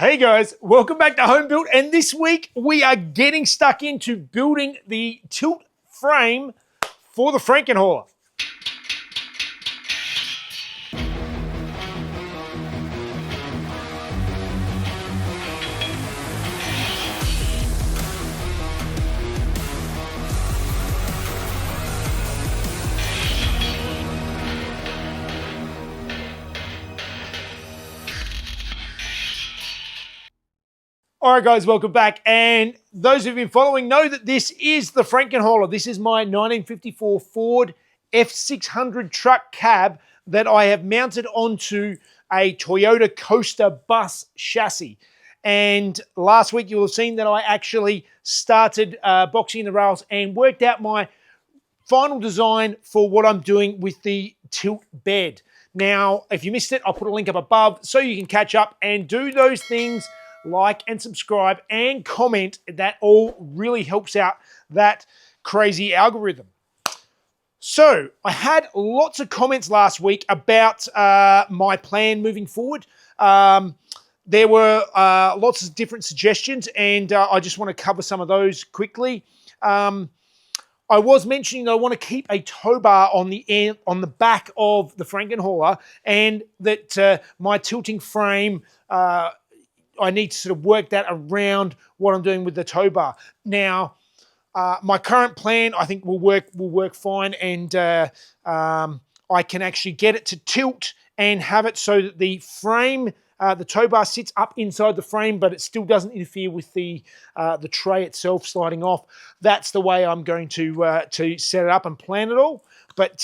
Hey guys, welcome back to Home Built, and this week we are getting stuck into building the tilt frame for the Frankenhauler. All right, guys, welcome back. And those who've been following know that this is the Frankenhauler. This is my 1954 Ford F600 truck cab that I have mounted onto a Toyota Coaster bus chassis. And last week you will have seen that I actually started boxing the rails and worked out my final design for what I'm doing with the tilt bed. Now, if you missed it, I'll put a link up above so you can catch up and do those things. Like and subscribe and comment. That all really helps out that crazy algorithm. So I had lots of comments last week about my plan moving forward. There were lots of different suggestions, and I just want to cover some of those quickly. I was mentioning that I want to keep a tow bar on the back of the Frankenhauler, and that my tilting frame, I need to sort of work that around what I'm doing with the tow bar. Now, my current plan I think will work fine, and I can actually get it to tilt and have it so that the frame, the tow bar sits up inside the frame, but it still doesn't interfere with the tray itself sliding off. That's the way I'm going to set it up and plan it all. But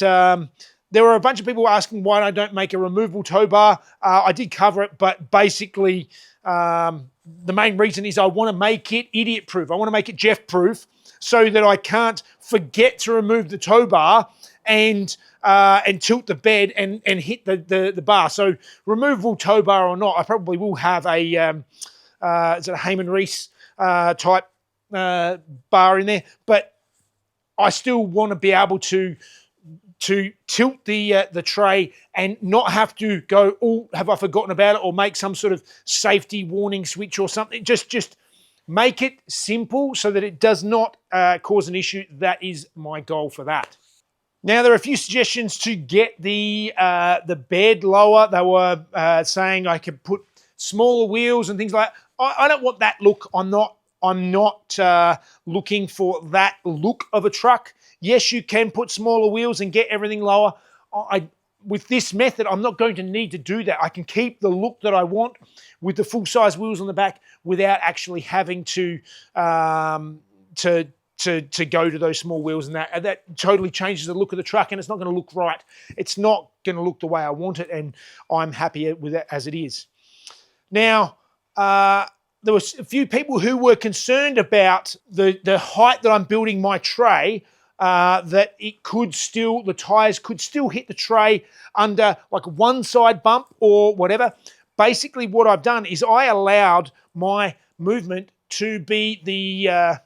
there were a bunch of people asking why I don't make a removable tow bar. I did cover it, but basically the main reason is I want to make it idiot-proof. I want to make it Jeff-proof so that I can't forget to remove the tow bar and tilt the bed and hit the bar. So removable tow bar or not, I probably will have a is it a Heyman Reese type bar in there, but I still want to be able to tilt the tray and not have to go, oh, have I forgotten about it, or make some sort of safety warning switch or something. Just make it simple so that it does not cause an issue. That is my goal for that. Now, there are a few suggestions to get the bed lower. They were saying I could put smaller wheels and things like that. I don't want that look. I'm not looking for that look of a truck. Yes, you can put smaller wheels and get everything lower. With this method, I'm not going to need to do that. I can keep the look that I want with the full-size wheels on the back without actually having to go to those small wheels, and that totally changes the look of the truck, and it's not going to look right. It's not going to look the way I want it, and I'm happy with it as it is. Now, there was a few people who were concerned about the height that I'm building my tray, that the tires could still hit the tray under like one side bump or whatever. Basically, what I've done is I allowed my movement to be the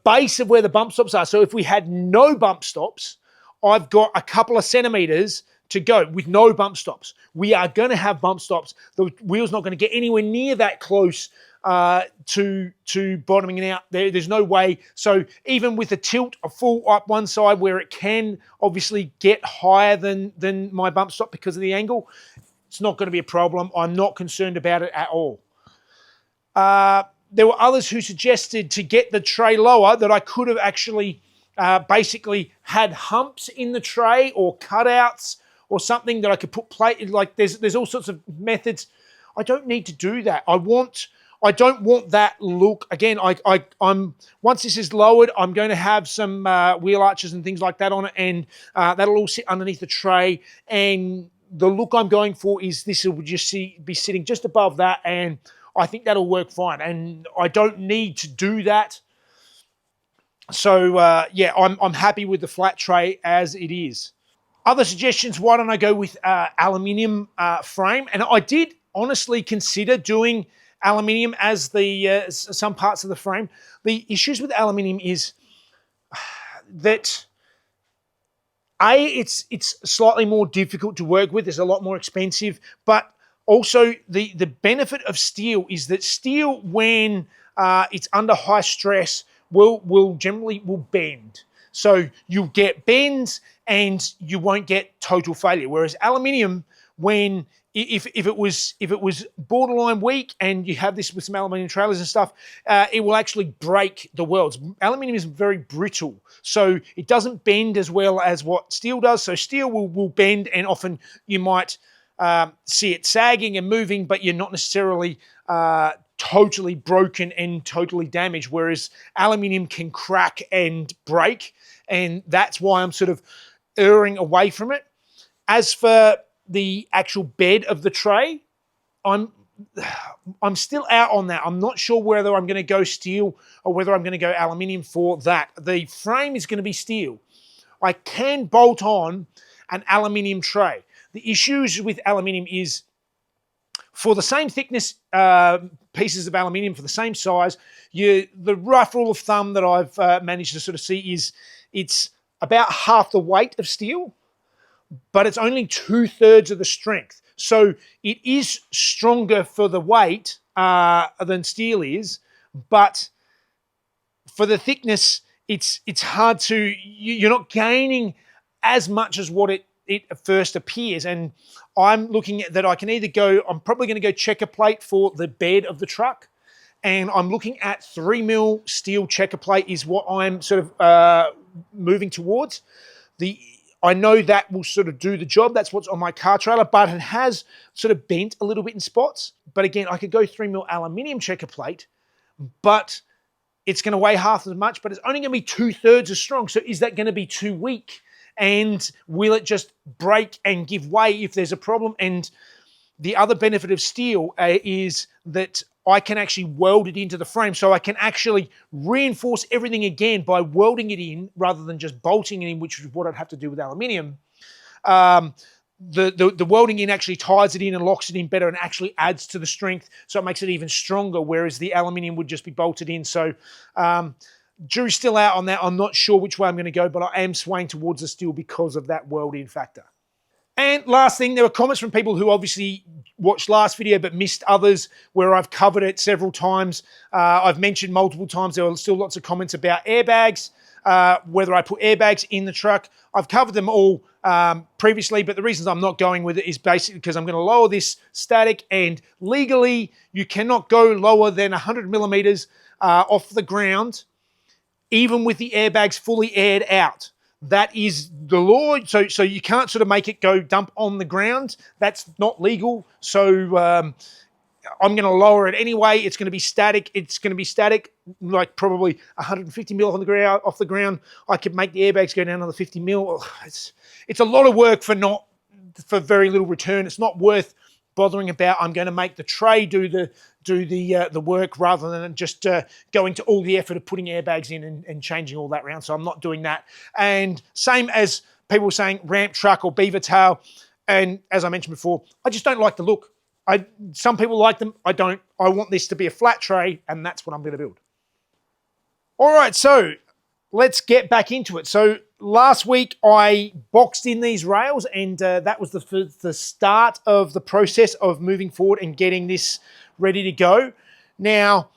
base of where the bump stops are. So if we had no bump stops, I've got a couple of centimeters to go with no bump stops. We are going to have bump stops. The wheel's not going to get anywhere near that close to bottoming out. There's no way. So even with a tilt, a full up one side where it can obviously get higher than my bump stop because of the angle, it's not going to be a problem. I'm not concerned about it at all. There were others who suggested to get the tray lower that I could have actually basically had humps in the tray or cutouts or something that I could put plate. Like there's all sorts of methods. I don't need to do that. I don't want that look. Again, I'm once this is lowered, I'm going to have some wheel arches and things like that on it, and that'll all sit underneath the tray. And the look I'm going for is this will just be sitting just above that, and I think that'll work fine. And I don't need to do that. So yeah, I'm happy with the flat tray as it is. Other suggestions, why don't I go with aluminium frame? And I did honestly consider doing aluminium as some parts of the frame. The issues with aluminium is that it's slightly more difficult to work with. It's a lot more expensive, but Also, the benefit of steel is that steel, when it's under high stress, will generally bend. So you'll get bends and you won't get total failure. Whereas aluminium, when if it was borderline weak, and you have this with some aluminium trailers and stuff, it will actually break the welds. Aluminium is very brittle, so it doesn't bend as well as what steel does. So steel will bend, and often you might see it sagging and moving, but you're not necessarily totally broken and totally damaged, whereas aluminium can crack and break, and that's why I'm sort of erring away from it. As for the actual bed of the tray, I'm still out on that. I'm not sure whether I'm going to go steel or whether I'm going to go aluminium for that. The frame is going to be steel. I can bolt on an aluminium tray. The issues with aluminium is, for the same thickness pieces of aluminium for the same size, the rough rule of thumb that I've managed to sort of see is it's about half the weight of steel, but it's only 2/3 of the strength. So it is stronger for the weight than steel is, but for the thickness, it's hard to, you're not gaining as much as what it first appears. And I'm looking at that. I'm probably going to go checker plate for the bed of the truck, and I'm looking at 3mm steel checker plate is what I'm sort of moving towards. I know that will sort of do the job. That's what's on my car trailer, but it has sort of bent a little bit in spots. But again, I could go 3mm aluminium checker plate, but it's going to weigh half as much, but it's only going to be 2/3 as strong. So is that going to be too weak? And will it just break and give way if there's a problem? And the other benefit of steel is that I can actually weld it into the frame. So I can actually reinforce everything again by welding it in rather than just bolting it in, which is what I'd have to do with aluminium. The welding in actually ties it in and locks it in better and actually adds to the strength. So it makes it even stronger, whereas the aluminium would just be bolted in. So jury's still out on that. I'm not sure which way I'm going to go, but I am swaying towards the steel because of that weld-in factor. And last thing, there were comments from people who obviously watched last video but missed others where I've covered it several times. I've mentioned multiple times. There were still lots of comments about airbags, whether I put airbags in the truck. I've covered them all previously, but the reasons I'm not going with it is basically because I'm going to lower this static, and legally you cannot go lower than 100 millimeters off the ground, even with the airbags fully aired out. That is the law. So you can't sort of make it go dump on the ground. That's not legal. So I'm going to lower it anyway. It's going to be static. It's going to be static, like probably 150 mil on the ground, off the ground. I could make the airbags go down another 50 mil. It's a lot of work for very little return. It's not worth bothering about. I'm going to make the tray do the work rather than just going to all the effort of putting airbags in and changing all that around. So I'm not doing that. And same as people saying ramp truck or beaver tail. And as I mentioned before, I just don't like the look. Some people like them. I don't. I want this to be a flat tray, and that's what I'm going to build. All right, so let's get back into it. So last week I boxed in these rails, and that was the start of the process of moving forward and getting this ready to go. Now,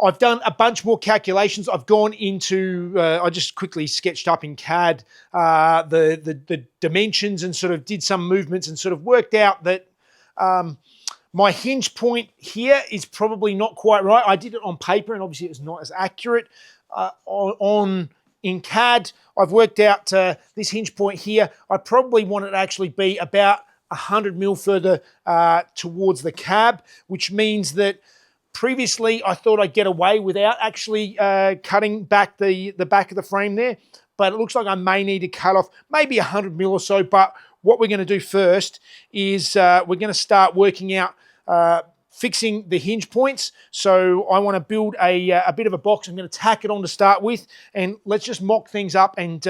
I've done a bunch more calculations. I've gone into, I just quickly sketched up in CAD the dimensions and sort of did some movements and sort of worked out that my hinge point here is probably not quite right. I did it on paper, and obviously it's not as accurate. In CAD, I've worked out this hinge point here. I probably want it to actually be about 100 mil further towards the cab, which means that previously I thought I'd get away without actually cutting back the back of the frame there, but it looks like I may need to cut off maybe 100 mil or so. But what we're going to do first is we're going to start working out fixing the hinge points. So I want to build a bit of a box. I'm going to tack it on to start with, and let's just mock things up and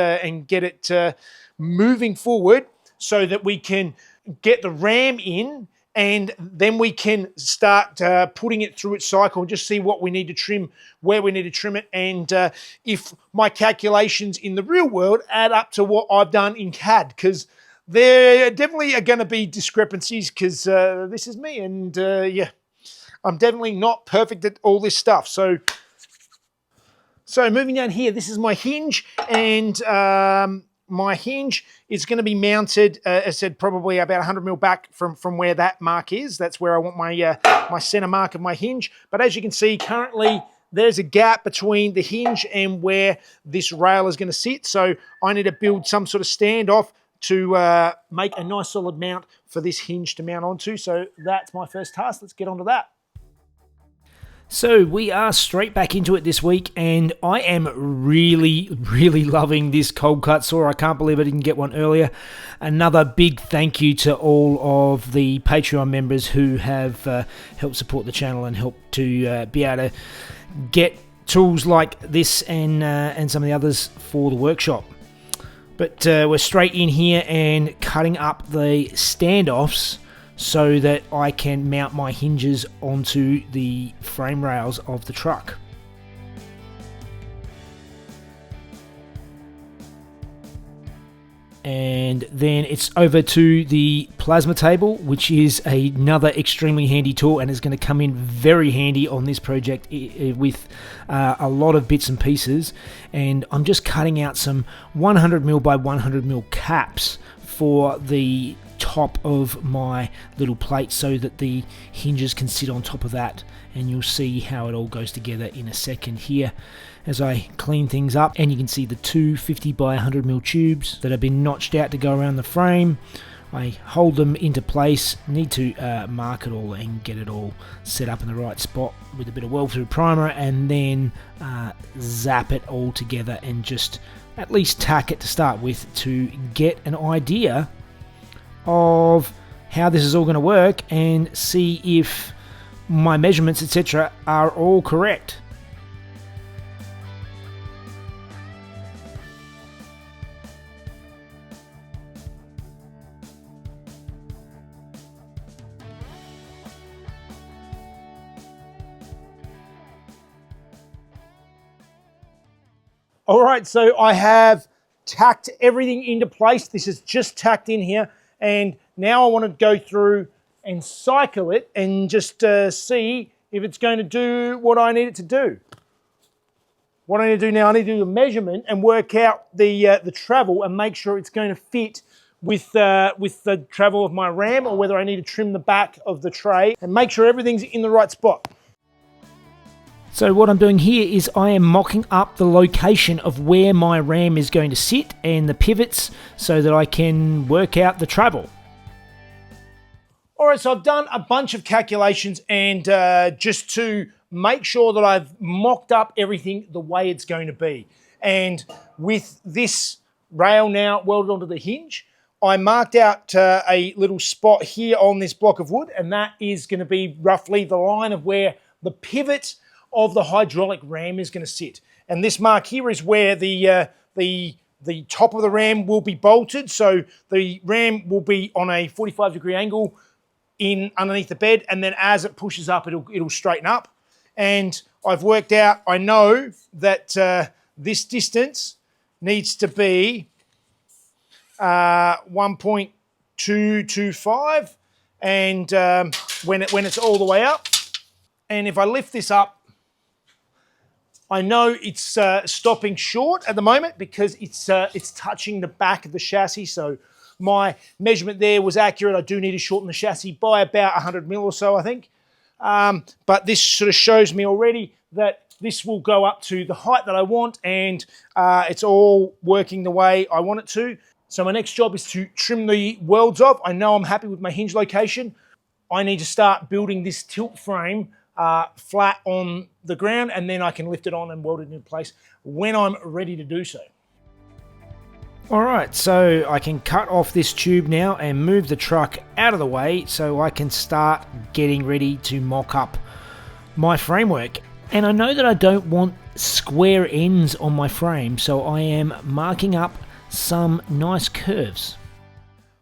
get it moving forward so that we can get the ram in, and then we can start putting it through its cycle and just see what we need to trim, where we need to trim it, and if my calculations in the real world add up to what I've done in CAD, because there definitely are going to be discrepancies because this is me, and yeah, I'm definitely not perfect at all this stuff. So moving down here, this is my hinge, and my hinge is going to be mounted, as I said, probably about 100 mil back from where that mark is. That's where I want my my center mark of my hinge. But as you can see, currently there's a gap between the hinge and where this rail is going to sit. So I need to build some sort of standoff to make a nice solid mount for this hinge to mount onto. So that's my first task. Let's get onto that. So we are straight back into it this week, and I am really loving this cold cut saw. I can't believe I didn't get one earlier. Another big thank you to all of the Patreon members who have helped support the channel and helped to be able to get tools like this and some of the others for the workshop. But we're straight in here and cutting up the standoffs so that I can mount my hinges onto the frame rails of the truck. And then it's over to the plasma table, which is another extremely handy tool and is going to come in very handy on this project with a lot of bits and pieces. And I'm just cutting out some 100mm by 100mm caps for the top of my little plate so that the hinges can sit on top of that, and you'll see how it all goes together in a second here as I clean things up. And you can see the two 50 by 100mm tubes that have been notched out to go around the frame. I hold them into place, need to mark it all and get it all set up in the right spot with a bit of weld through primer, and then zap it all together and just at least tack it to start with to get an idea of how this is all going to work and see if my measurements, etc., are all correct. All right, so I have tacked everything into place. This is just tacked in here. And now I want to go through and cycle it and just see if it's going to do what I need it to do. What I need to do now, I need to do a measurement and work out the travel and make sure it's going to fit with the travel of my ram, or whether I need to trim the back of the tray and make sure everything's in the right spot. So what I'm doing here is I am mocking up the location of where my ram is going to sit and the pivots so that I can work out the travel. All right, so I've done a bunch of calculations, and just to make sure that I've mocked up everything the way it's going to be. And with this rail now welded onto the hinge, I marked out a little spot here on this block of wood, and that is going to be roughly the line of where the pivot of the hydraulic ram is going to sit. And this mark here is where the top of the ram will be bolted. So the ram will be on a 45-degree angle in underneath the bed, and then as it pushes up, it'll straighten up. And I've worked out, I know that this distance needs to be 1.225, and when it's all the way up. And if I lift this up, I know it's stopping short at the moment because it's touching the back of the chassis. So my measurement there was accurate. I do need to shorten the chassis by about 100mm or so, I think. But this sort of shows me already that this will go up to the height that I want, and it's all working the way I want it to. So my next job is to trim the welds off. I know I'm happy with my hinge location. I need to start building this tilt frame flat on the ground, and then I can lift it on and weld it in place when I'm ready to do so. All right, so I can cut off this tube now and move the truck out of the way so I can start getting ready to mock up my framework. And I know that I don't want square ends on my frame, so I am marking up some nice curves.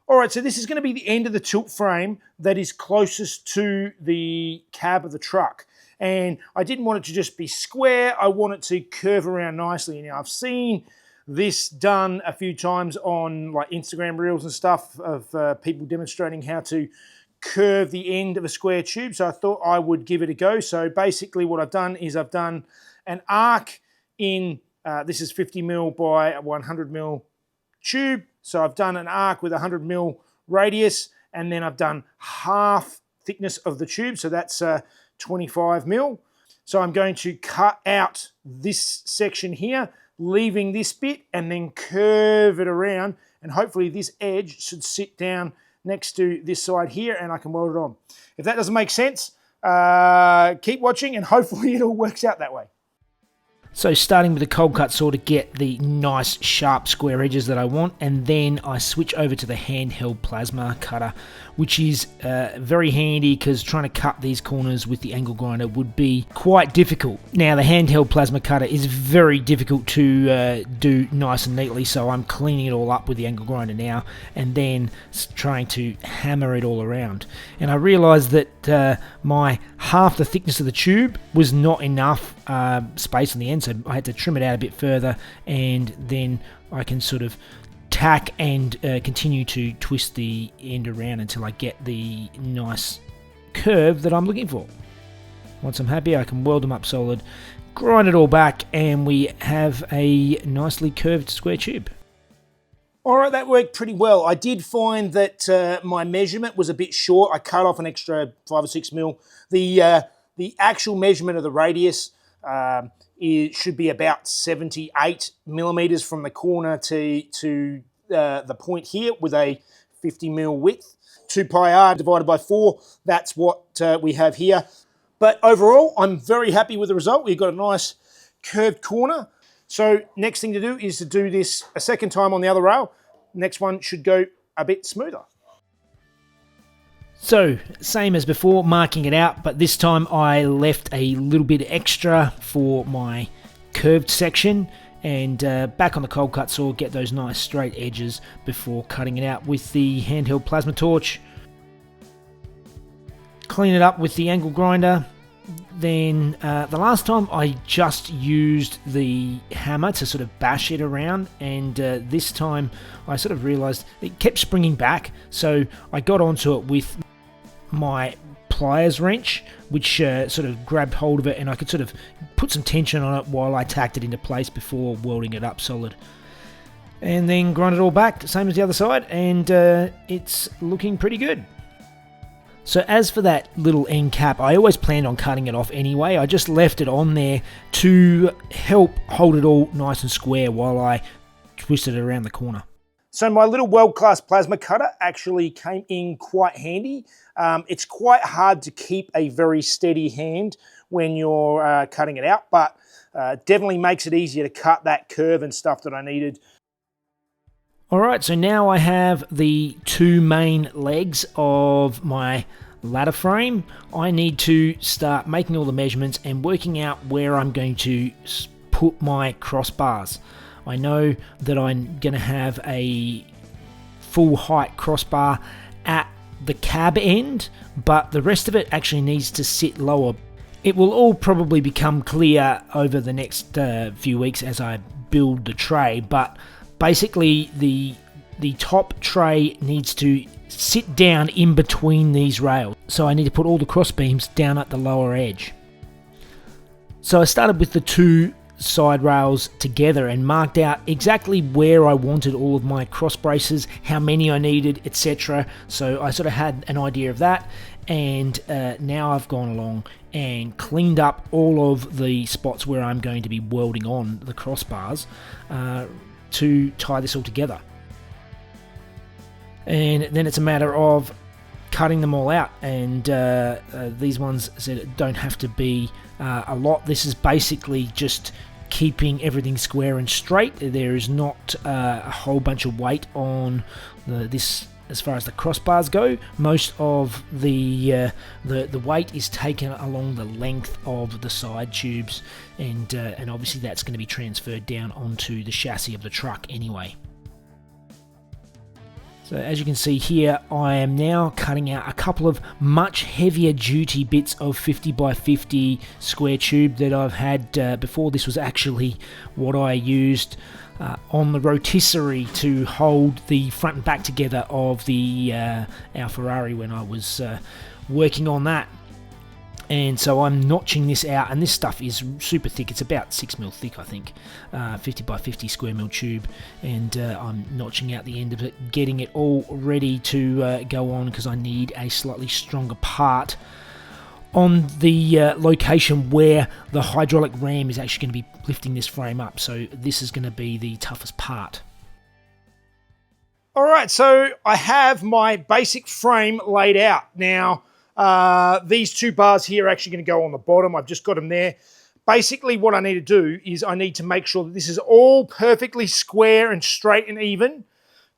All right, so this is going to be the end of the tilt frame that is closest to the cab of the truck. And I didn't want it to just be square. I want it to curve around nicely. Now, I've seen this done a few times on like Instagram reels and stuff of people demonstrating how to curve the end of a square tube. So I thought I would give it a go. So basically what I've done is I've done an arc in, this is 50 mil by 100 mil tube. So I've done an arc with 100 mil radius, and then I've done half thickness of the tube. So that's 25 mil. So I'm going to cut out this section here, leaving this bit, and then curve it around, and hopefully this edge should sit down next to this side here, and I can weld it on. If that doesn't make sense, keep watching, and hopefully it all works out that way. So starting with the cold cut saw to get the nice sharp square edges that I want, and then I switch over to the handheld plasma cutter, which is very handy because trying to cut these corners with the angle grinder would be quite difficult. Now the handheld plasma cutter is very difficult to do nice and neatly, so I'm cleaning it all up with the angle grinder now and then trying to hammer it all around. And I realised that my half the thickness of the tube was not enough space on the end, so I had to trim it out a bit further, and then I can sort of tack and continue to twist the end around until I get the nice curve that I'm looking for. Once I'm happy, I can weld them up solid, grind it all back, and we have a nicely curved square tube. All right, that worked pretty well. I did find that my measurement was a bit short. I cut off an extra 5 or 6 mil. The actual measurement of the radius it should be about 78 millimeters from the corner to the point here with a 50 mil width. 2 pi r divided by 4, that's what we have here. But overall, I'm very happy with the result. We've got a nice curved corner. So next thing to do is to do this a second time on the other rail. Next one should go a bit smoother. So, same as before, marking it out, but this time I left a little bit extra for my curved section, and back on the cold cut saw, get those nice straight edges before cutting it out with the handheld plasma torch. Clean it up with the angle grinder. Then the last time I just used the hammer to sort of bash it around, and this time I sort of realised it kept springing back, so I got onto it with my pliers wrench, which sort of grabbed hold of it, and I could sort of put some tension on it while I tacked it into place before welding it up solid. And then grind it all back, same as the other side, and it's looking pretty good. So as for that little end cap, I always planned on cutting it off anyway. I just left it on there to help hold it all nice and square while I twisted it around the corner. So my little world-class plasma cutter actually came in quite handy. It's quite hard to keep a very steady hand when you're cutting it out, but definitely makes it easier to cut that curve and stuff that I needed. Alright, so now I have the 2 main legs of my ladder frame. I need to start making all the measurements and working out where I'm going to put my crossbars. I know that I'm going to have a full height crossbar at the cab end, but the rest of it actually needs to sit lower. It will all probably become clear over the next few weeks as I build the tray, but basically the top tray needs to sit down in between these rails, so I need to put all the cross beams down at the lower edge. So I started with the 2 side rails together and marked out exactly where I wanted all of my cross braces, how many I needed, etc. So I sort of had an idea of that, and now I've gone along and cleaned up all of the spots where I'm going to be welding on the crossbars to tie this all together. And then it's a matter of cutting them all out, and these ones said don't have to be a lot. This is basically just keeping everything square and straight. There is not a whole bunch of weight on this as far as the crossbars go. Most of the weight is taken along the length of the side tubes, and obviously that's going to be transferred down onto the chassis of the truck anyway. So as you can see here, I am now cutting out a couple of much heavier duty bits of 50 by 50 square tube that I've had before. This was actually what I used on the rotisserie to hold the front and back together of the our Ferrari when I was working on that. And so I'm notching this out, and this stuff is super thick. It's about 6mm thick, I think, 50 by 50 square mil tube, and I'm notching out the end of it, getting it all ready to go on, because I need a slightly stronger part on the location where the hydraulic ram is actually going to be lifting this frame up. So this is going to be the toughest part. All right, so I have my basic frame laid out. Now, these two bars here are actually going to go on the bottom. I've just got them there. Basically, what I need to do is I need to make sure that this is all perfectly square and straight and even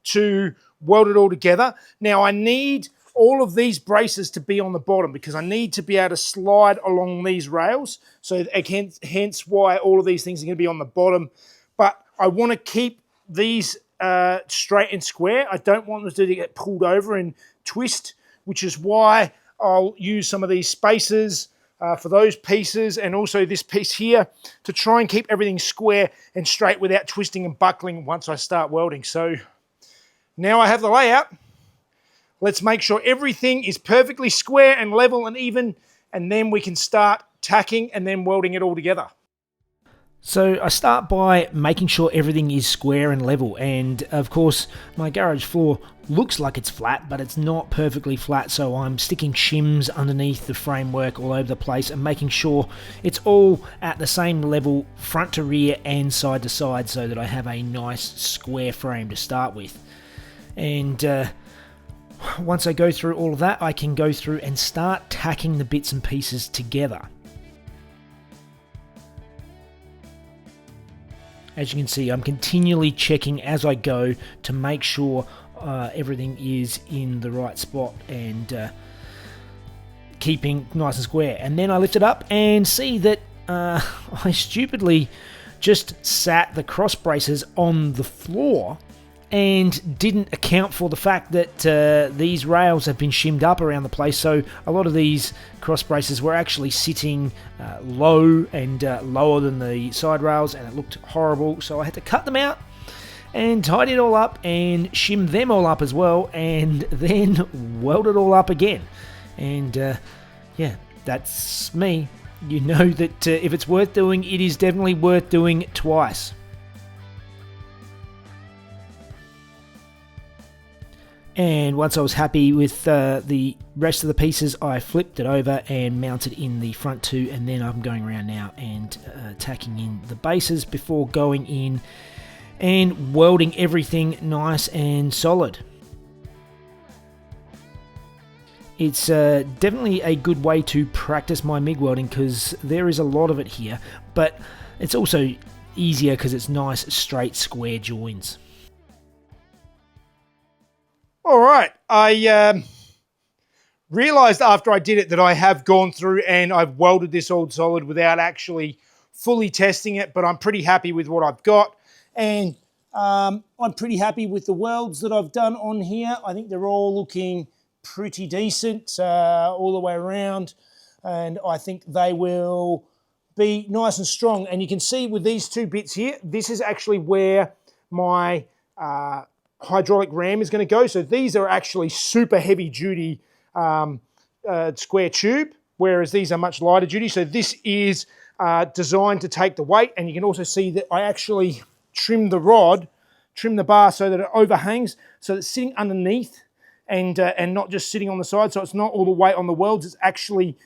to weld it all together. Now, I need all of these braces to be on the bottom because I need to be able to slide along these rails. So again, hence why all of these things are going to be on the bottom. But I want to keep these straight and square. I don't want them to get pulled over and twist, which is why I'll use some of these spacers for those pieces, and also this piece here, to try and keep everything square and straight without twisting and buckling once I start welding. So now I have the layout. Let's make sure everything is perfectly square and level and even, and then we can start tacking and then welding it all together. So I start by making sure everything is square and level, and of course my garage floor looks like it's flat, but it's not perfectly flat, so I'm sticking shims underneath the framework all over the place and making sure it's all at the same level front to rear and side to side, so that I have a nice square frame to start with. And once I go through all of that, I can go through and start tacking the bits and pieces together. As you can see, I'm continually checking as I go to make sure everything is in the right spot and keeping nice and square. And then I lift it up and see that I stupidly just sat the cross braces on the floor and didn't account for the fact that these rails have been shimmed up around the place. So a lot of these cross braces were actually sitting low and lower than the side rails, and it looked horrible. So I had to cut them out and tidy it all up and shim them all up as well, and then weld it all up again. And yeah, that's me. You know that if it's worth doing, it is definitely worth doing twice. And once I was happy with the rest of the pieces, I flipped it over and mounted in the front two, and then I'm going around now and tacking in the bases before going in and welding everything nice and solid. It's definitely a good way to practice my MIG welding because there is a lot of it here, but it's also easier because it's nice straight square joins. All right, I realized after I did it that I have gone through and I've welded this all solid without actually fully testing it, but I'm pretty happy with what I've got. And I'm pretty happy with the welds that I've done on here. I think they're all looking pretty decent all the way around, and I think they will be nice and strong. And you can see with these two bits here, this is actually where my hydraulic ram is going to go. So these are actually super heavy duty square tube, whereas these are much lighter duty. So this is designed to take the weight, and you can also see that I actually trimmed the rod, trimmed the bar so that it overhangs, so it's sitting underneath and not just sitting on the side. So it's not all the weight on the welds, it's actually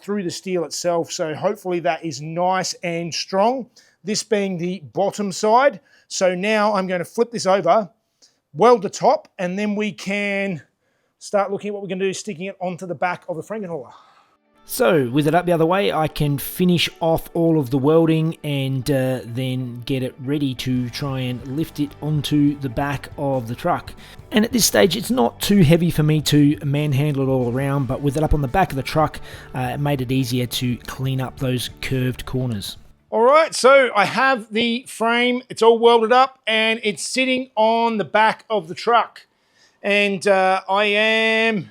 through the steel itself. So hopefully that is nice and strong, this being the bottom side. So now I'm going to flip this over, weld the top, and then we can start looking at what we're going to do, sticking it onto the back of the Frankenhauler. So with it up the other way, I can finish off all of the welding and then get it ready to try and lift it onto the back of the truck. And at this stage, it's not too heavy for me to manhandle it all around, but with it up on the back of the truck, it made it easier to clean up those curved corners. All right, so I have the frame, it's all welded up, and it's sitting on the back of the truck. And I'm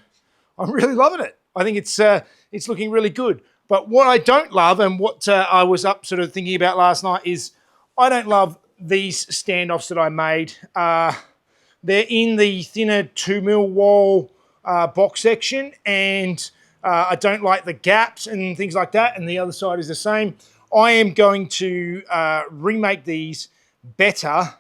really loving it. I think it's looking really good. But what I don't love, and what I was up sort of thinking about last night, is I don't love these standoffs that I made. They're in the thinner 2mm wall box section, and I don't like the gaps and things like that, and the other side is the same. I am going to remake these better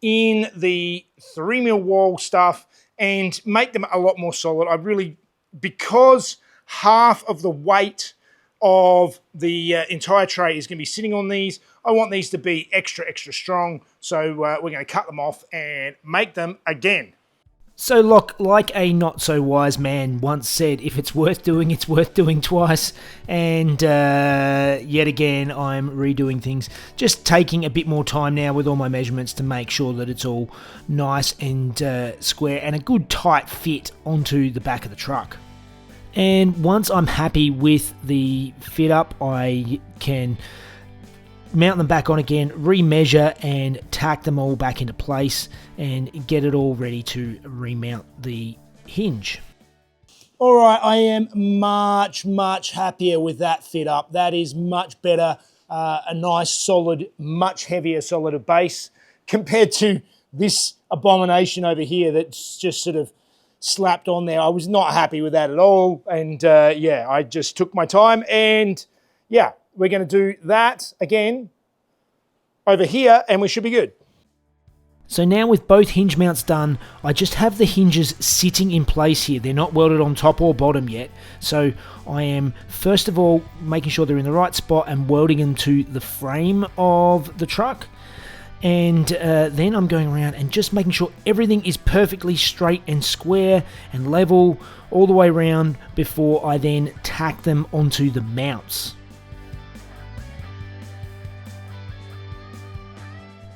in the 3mm wall stuff and make them a lot more solid. I really, because half of the weight of the entire tray is going to be sitting on these, I want these to be extra strong. So we're going to cut them off and make them again. So, like a not-so-wise man once said, if it's worth doing twice. And yet again, I'm redoing things. Just taking a bit more time now with all my measurements to make sure that it's all nice and square and a good tight fit onto the back of the truck. And once I'm happy with the fit up, I can mount them back on again, remeasure and tack them all back into place and get it all ready to remount the hinge. All right, I am much happier with that fit up. That is much better, a nice solid, much heavier solid base compared to this abomination over here that's just sort of slapped on there. I was not happy with that at all, and yeah, I just took my time, and yeah, we're going to do that again over here, and we should be good. So now with both hinge mounts done, I just have the hinges sitting in place here. They're not welded on top or bottom yet. So I am first of all making sure they're in the right spot and welding them to the frame of the truck. And then I'm going around and just making sure everything is perfectly straight and square and level all the way around before I then tack them onto the mounts.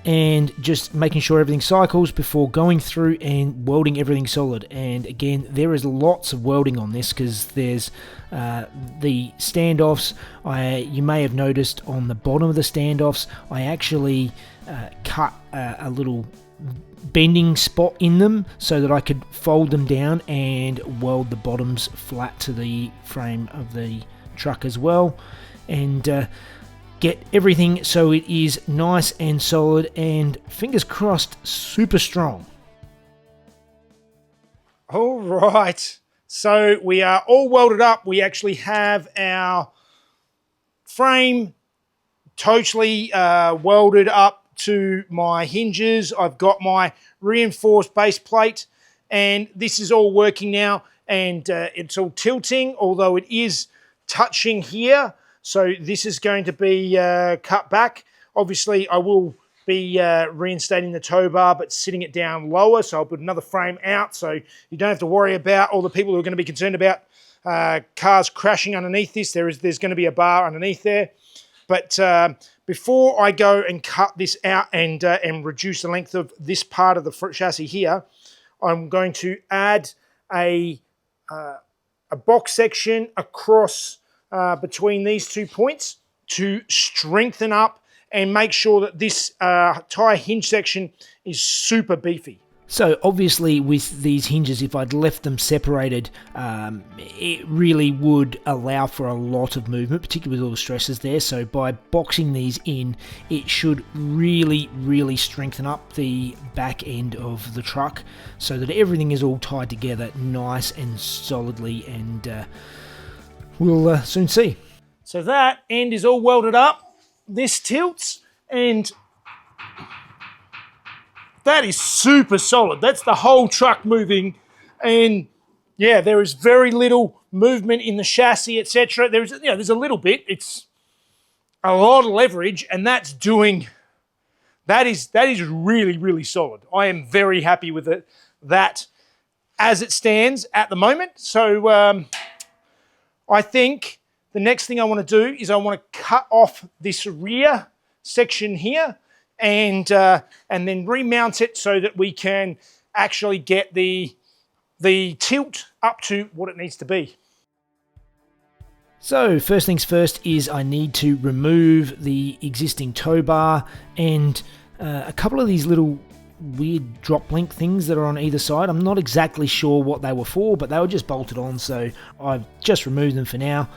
And just making sure everything cycles before going through and welding everything solid. And again, there is lots of welding on this because there's the standoffs. You may have noticed on the bottom of the standoffs, I actually cut a little bending spot in them so that I could fold them down and weld the bottoms flat to the frame of the truck as well. And get everything so it is nice and solid and, fingers crossed, super strong. All right, so we are all welded up. We actually have our frame totally welded up to my hinges. I've got my reinforced base plate, and this is all working now, and it's all tilting, although it is touching here. So this is going to be cut back. Obviously, I will be reinstating the tow bar, but sitting it down lower. So I'll put another frame out, so you don't have to worry about all the people who are going to be concerned about cars crashing underneath this. There's going to be a bar underneath there. But before I go and cut this out and reduce the length of this part of the chassis here, I'm going to add a box section across between these 2 points to strengthen up and make sure that this tyre hinge section is super beefy. So obviously with these hinges, if I'd left them separated, it really would allow for a lot of movement, particularly with all the stresses there. So by boxing these in, it should really strengthen up the back end of the truck so that everything is all tied together nice and solidly, and we'll soon see. So that end is all welded up. This tilts, and that is super solid. That's the whole truck moving, and yeah, there is very little movement in the chassis, etc. There's a little bit. It's a lot of leverage, and that is really solid. I am very happy with it. That as it stands at the moment. So I think the next thing I want to do is I want to cut off this rear section here and then remount it so that we can actually get the tilt up to what it needs to be. So first things first is I need to remove the existing tow bar and a couple of these little weird drop link things that are on either side. I'm not exactly sure what they were for, but they were just bolted on, so I've just removed them for now.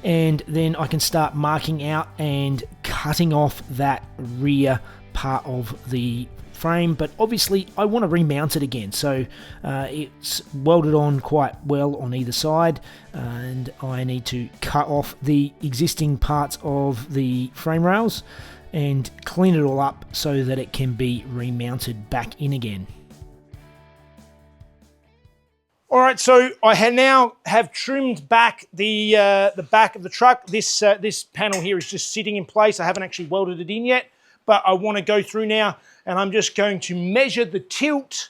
And then I can start marking out and cutting off that rear part of the frame, but obviously I want to remount it again, so it's welded on quite well on either side, and I need to cut off the existing parts of the frame rails and clean it all up so that it can be remounted back in again. All right, so I now have trimmed back the back of the truck. This panel here is just sitting in place. I haven't actually welded it in yet, but I want to go through now, and I'm just going to measure the tilt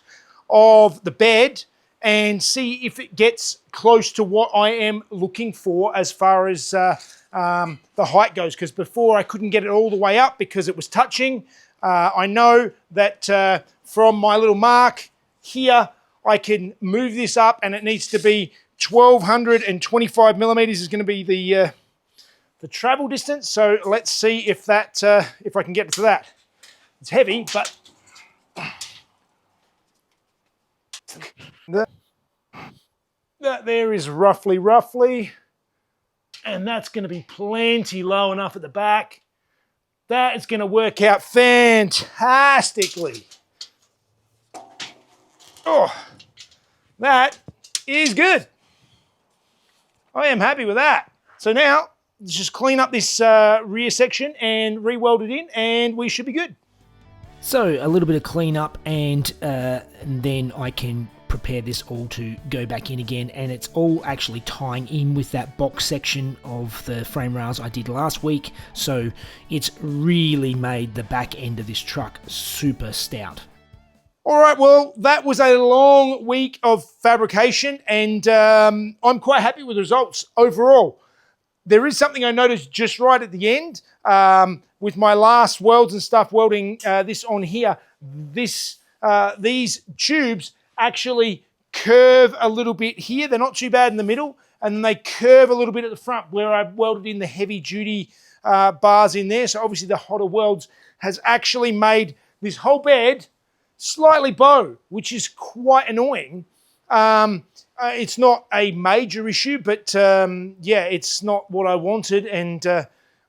of the bed and see if it gets close to what I am looking for as far as the height goes, because before I couldn't get it all the way up because it was touching. I know that from my little mark here, I can move this up, and it needs to be 1,225 millimeters is going to be the travel distance. So let's see if that if I can get to that. It's heavy, but that there is roughly, and that's going to be plenty low enough at the back. That is going to work out fantastically. Oh, that is good. I am happy with that. So now, let's just clean up this rear section and re-weld it in, and we should be good. So a little bit of cleanup, and then I can prepare this all to go back in again, and it's all actually tying in with that box section of the frame rails I did last week, so it's really made the back end of this truck super stout. All right, well, that was a long week of fabrication, and I'm quite happy with the results overall. There is something I noticed just right at the end with my last welds and stuff, welding this on here. These tubes actually curve a little bit here. They're not too bad in the middle, and then they curve a little bit at the front where I welded in the heavy-duty bars in there. So obviously the hotter welds has actually made this whole bed slightly bow, which is quite annoying. It's not a major issue, but yeah, it's not what I wanted, and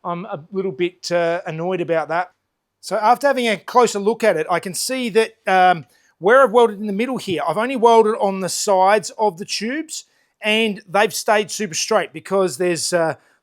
I'm a little bit annoyed about that. So after having a closer look at it, I can see that where I've welded in the middle here, I've only welded on the sides of the tubes, and they've stayed super straight because there's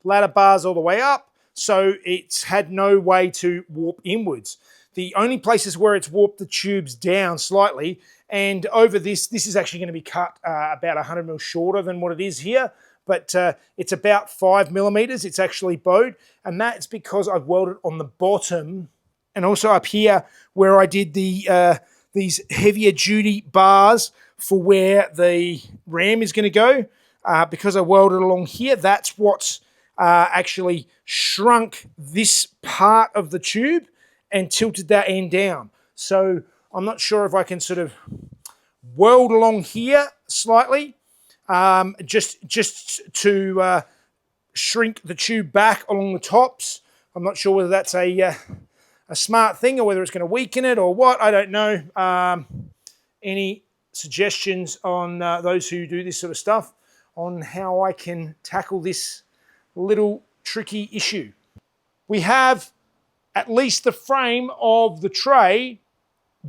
ladder bars all the way up, so it's had no way to warp inwards. The only places where it's warped the tubes down slightly, and over this is actually going to be cut about 100 mil shorter than what it is here, but it's about 5 millimeters. It's actually bowed, and that's because I've welded on the bottom and also up here where I did the these heavier duty bars for where the ram is going to go. Because I welded along here, that's what's actually shrunk this part of the tube and tilted that end down. So I'm not sure if I can sort of weld along here slightly, just to shrink the tube back along the tops. I'm not sure whether that's a smart thing or whether it's going to weaken it or what. I don't know. Any suggestions on those who do this sort of stuff on how I can tackle this little tricky issue? We have at least the frame of the tray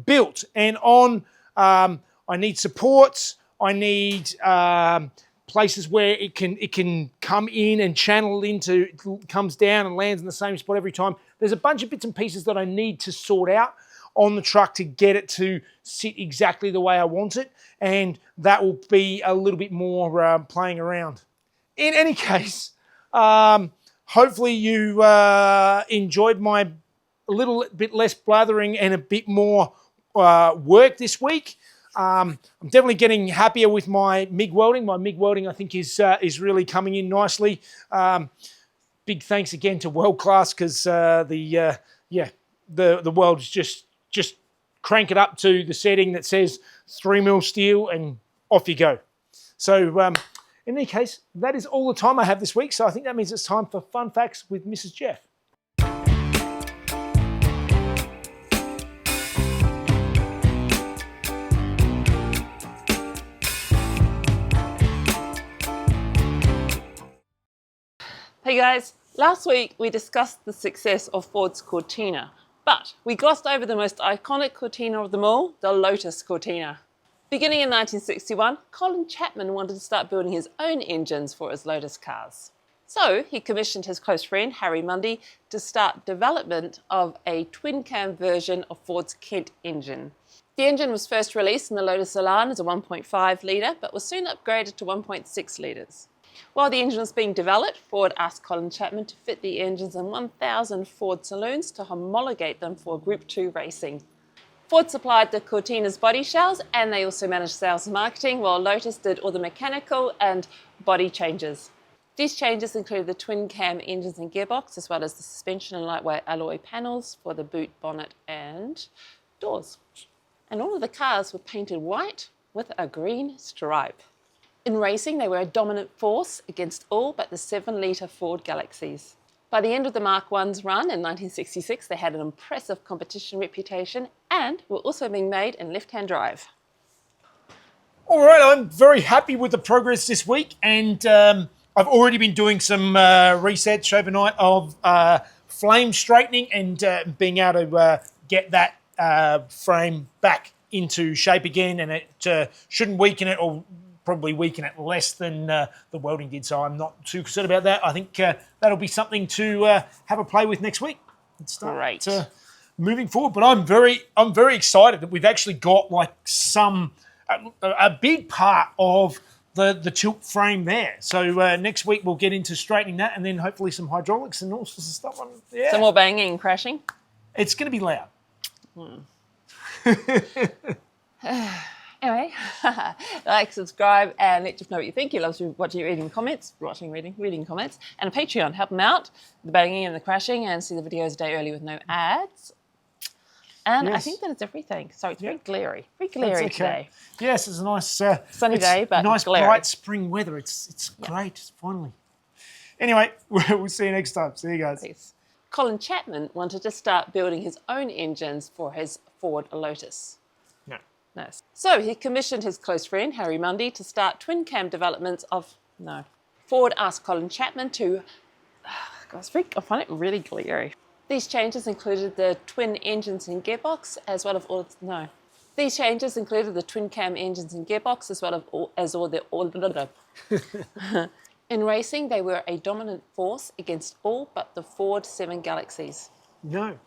built, and on I need supports, I need places where it can come in and channel into, it comes down and lands in the same spot every time. There's a bunch of bits and pieces that I need to sort out on the truck to get it to sit exactly the way I want it, and that will be a little bit more playing around. In any case, hopefully you enjoyed my a little bit less blathering and a bit more work this week. I'm definitely getting happier with my MIG welding. My MIG welding, I think, is really coming in nicely. Big thanks again to Weld Class, because the weld is just crank it up to the setting that says 3mm steel and off you go. So in any case, that is all the time I have this week. So I think that means it's time for Fun Facts with Mrs. Jeff. Hey guys, last week we discussed the success of Ford's Cortina, But we glossed over the most iconic Cortina of them all, the Lotus Cortina. Beginning in 1961, Colin Chapman wanted to start building his own engines for his Lotus cars. So he commissioned his close friend Harry Mundy to start development of a twin-cam version of Ford's Kent engine. The engine was first released in the Lotus Elan as a 1.5 litre, but was soon upgraded to 1.6 litres. While the engine was being developed, Ford asked Colin Chapman to fit the engines in 1,000 Ford saloons to homologate them for Group 2 racing. Ford supplied the Cortina's body shells, and they also managed sales and marketing, while Lotus did all the mechanical and body changes. These changes included the twin-cam engines and gearbox, as well as the suspension and lightweight alloy panels for the boot, bonnet and doors. And all of the cars were painted white with a green stripe. In racing, they were a dominant force against all but the 7-litre Ford Galaxies. By the end of the Mark I's run in 1966, they had an impressive competition reputation and were also being made in left-hand drive. All right, I'm very happy with the progress this week, and I've already been doing some resets overnight of flame straightening and being able to get that frame back into shape again, and it shouldn't weaken it, or probably weaken it less than the welding did, so I'm not too concerned about that. I think that'll be something to have a play with next week and start moving forward. But I'm very excited that we've actually got like a big part of the tilt frame there. So next week we'll get into straightening that, and then hopefully some hydraulics and all sorts of stuff. Yeah. Some more banging and crashing? It's going to be loud. Anyway, like, subscribe, and let us know what you think. You love watching, reading comments, reading comments, and a Patreon. Help them out, the banging and the crashing, and see the videos a day early with no ads. And yes. I think that is everything. So it's very glary. Very glary today. Yes, it's a nice sunny day, but nice glary. Bright spring weather. It's great, finally. Anyway, we'll see you next time. See you guys. Peace. Colin Chapman wanted to start building his own engines for his Ford Lotus. No. So he commissioned his close friend Harry Mundy to start twin-cam developments of... No. Ford asked Colin Chapman to... I find it really glary. These changes included the twin engines and gearbox, as well as all... No. These changes included the twin-cam engines and gearbox, as well as all the... In racing, they were a dominant force against all but the Ford 7 Galaxies. No.